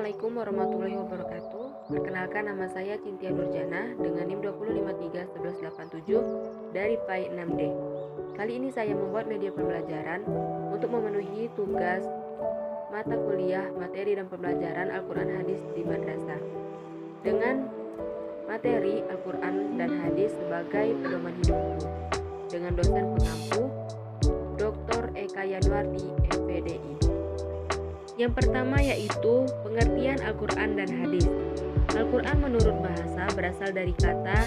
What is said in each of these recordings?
Assalamualaikum warahmatullahi wabarakatuh. Perkenalkan, nama saya Cintia Nurjana dengan NIM 2531187 dari PAI 6D. Kali ini saya membuat media pembelajaran untuk memenuhi tugas mata kuliah materi dan pembelajaran Al-Quran Hadis di madrasah dengan materi Al-Quran dan Hadis sebagai pedoman hidupku dengan dosen pengampu Dr. Eka Yanwardi, MPDI. Yang pertama yaitu pengertian Al-Quran dan Hadis. Al-Quran menurut bahasa berasal dari kata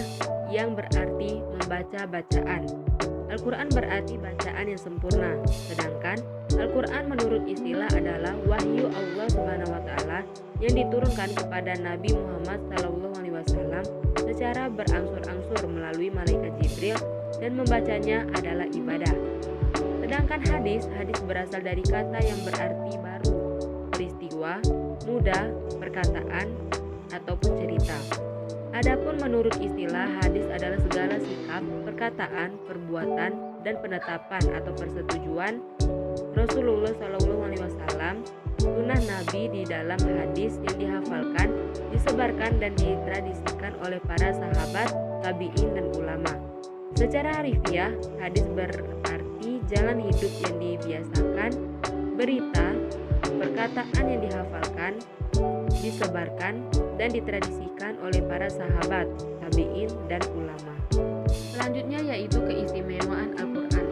yang berarti membaca bacaan. Al-Quran berarti bacaan yang sempurna, sedangkan Al-Quran menurut istilah adalah wahyu Allah Subhanahu wa Ta'ala yang diturunkan kepada Nabi Muhammad SAW secara berangsur-angsur melalui malaikat Jibril, dan membacanya adalah ibadah. Sedangkan hadis berasal dari kata yang berarti baru, peristiwa, mudah, perkataan, ataupun cerita. Adapun menurut istilah, hadis adalah segala sikap, perkataan, perbuatan, dan penetapan atau persetujuan Rasulullah SAW, sunnah Nabi di dalam hadis yang dihafalkan, disebarkan, dan ditradisikan oleh para sahabat, tabi'in, dan ulama. Secara harfiah, hadis berarti jalan hidup yang dibiasakan, berita, perkataan yang dihafalkan, disebarkan, dan ditradisikan oleh para sahabat, tabi'in, dan ulama. Selanjutnya yaitu keistimewaan Al-Quran.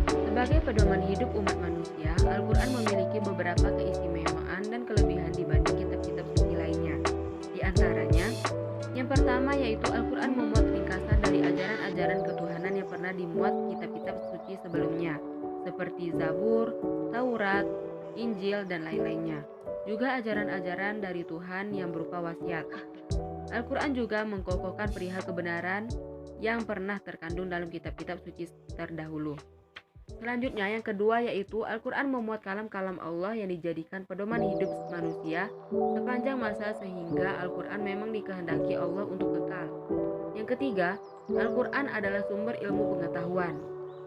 Sebagai pedoman hidup umat manusia, Al-Quran memiliki beberapa keistimewaan dan kelebihan dibanding kitab-kitab suci lainnya. Di antaranya, yang pertama yaitu Al-Quran memuat ringkasan dari ajaran-ajaran ketuhanan yang pernah dimuat kitab-kitab suci sebelumnya, seperti Zabur, Taurat, Injil, dan lain-lainnya. Juga ajaran-ajaran dari Tuhan yang berupa wasiat. Al-Quran juga mengkokohkan perihal kebenaran yang pernah terkandung dalam kitab-kitab suci terdahulu. Selanjutnya, yang kedua yaitu Al-Quran memuat kalam-kalam Allah yang dijadikan pedoman hidup manusia sepanjang masa, sehingga Al-Quran memang dikehendaki Allah untuk kekal. Yang ketiga, Al-Quran adalah sumber ilmu pengetahuan.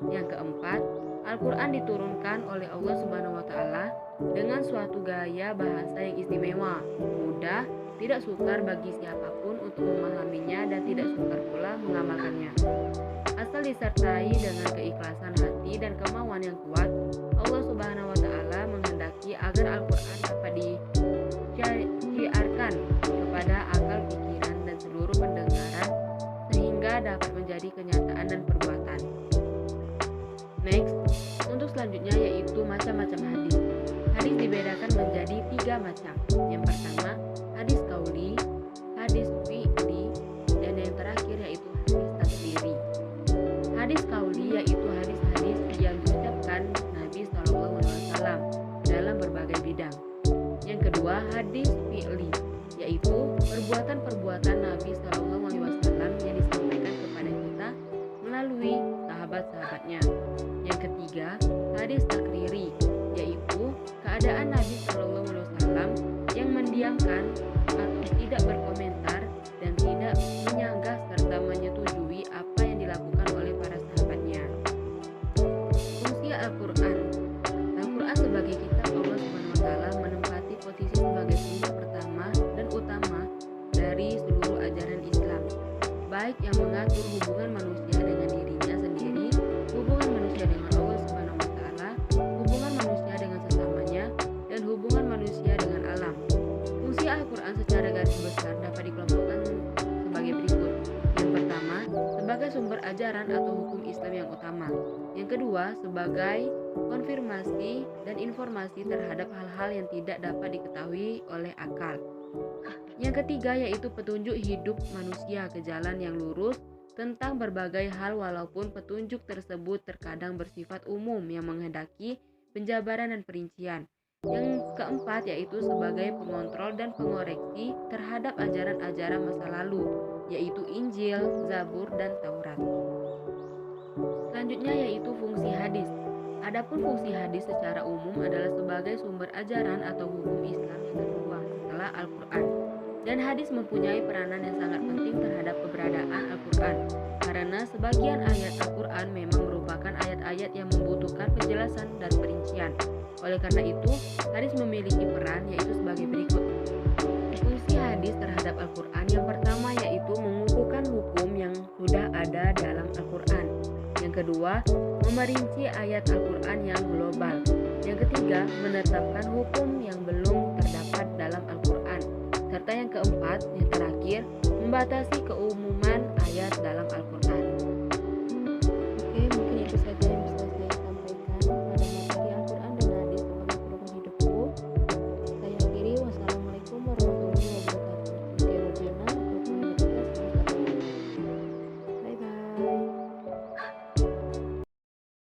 Yang keempat, Al-Quran diturunkan oleh Allah Subhanahu wa Ta'ala dengan suatu gaya bahasa yang istimewa, mudah, tidak sukar bagi siapapun untuk memahaminya, dan tidak sukar pula mengamalkannya. Asal disertai dengan keikhlasan hati dan kemauan yang kuat, Allah Subhanahu wa Ta'ala menghendaki agar Al-Quran dapat disiarkan kepada akal pikiran dan seluruh pendengaran, sehingga dapat menjadi kenyataan dan perbuatan. Next, untuk selanjutnya yaitu macam-macam hadis. Hadis dibedakan menjadi 3 macam. Yang pertama, hadis qauli, hadis fi'li, dan yang terakhir yaitu hadis takriri. Hadis qauli yaitu hadis-hadis yang diucapkan Nabi SAW dalam berbagai bidang. Yang kedua, hadis fi'li, yaitu perbuatan-perbuatan Nabi SAW yang disampaikan kepada kita melalui sahabat-sahabatnya. Yang ketiga, hadis takriri, yaitu keadaan Nabi SAW yang mendiamkan atau tidak berkomentar dan tidak menyanggah serta menyetujui apa yang dilakukan oleh para sahabatnya. Fungsi Al-Quran. Al-Quran sebagai kitab Allah Subhanahu wa Ta'ala menempati posisi sebagai sumber pertama dan utama dari seluruh ajaran Islam, baik yang mengatur hubungan manusia dengan dirinya sendiri, hubungan manusia dengan Allah Subhanahu wa Ta'ala, hubungan manusia dengan sesamanya, dan hubungan manusia dengan alam. Fungsi Al-Quran secara garis besar dapat dikelompokkan sebagai berikut. Yang pertama, sebagai sumber ajaran atau hukum Islam yang utama. Yang kedua, sebagai konfirmasi dan informasi terhadap hal-hal yang tidak dapat diketahui oleh akal. Yang ketiga yaitu petunjuk hidup manusia ke jalan yang lurus tentang berbagai hal, walaupun petunjuk tersebut terkadang bersifat umum yang menghendaki penjabaran dan perincian. Yang keempat yaitu sebagai pengontrol dan pengoreksi terhadap ajaran-ajaran masa lalu, yaitu Injil, Zabur, dan Taurat. Selanjutnya yaitu fungsi hadis. Adapun fungsi hadis secara umum adalah sebagai sumber ajaran atau hukum Islam yang kedua setelah Al-Quran. Dan hadis mempunyai peranan yang sangat penting terhadap keberadaan Al-Quran, karena sebagian ayat Al-Quran memang merupakan ayat-ayat yang membutuhkan penjelasan dan perincian. Oleh karena itu, hadis memiliki peran yaitu sebagai berikut. hadis terhadap Al-Quran. Yang pertama yaitu mengukuhkan hukum yang sudah ada dalam Al-Quran. Yang kedua, memerinci ayat Al-Quran yang global. Yang ketiga, menetapkan hukum yang belum terdapat dalam Al-Quran. Serta yang keempat, yang terakhir, membatasi keumuman ayat dalam Al-Quran. Oke, mungkin itu saja yang bisa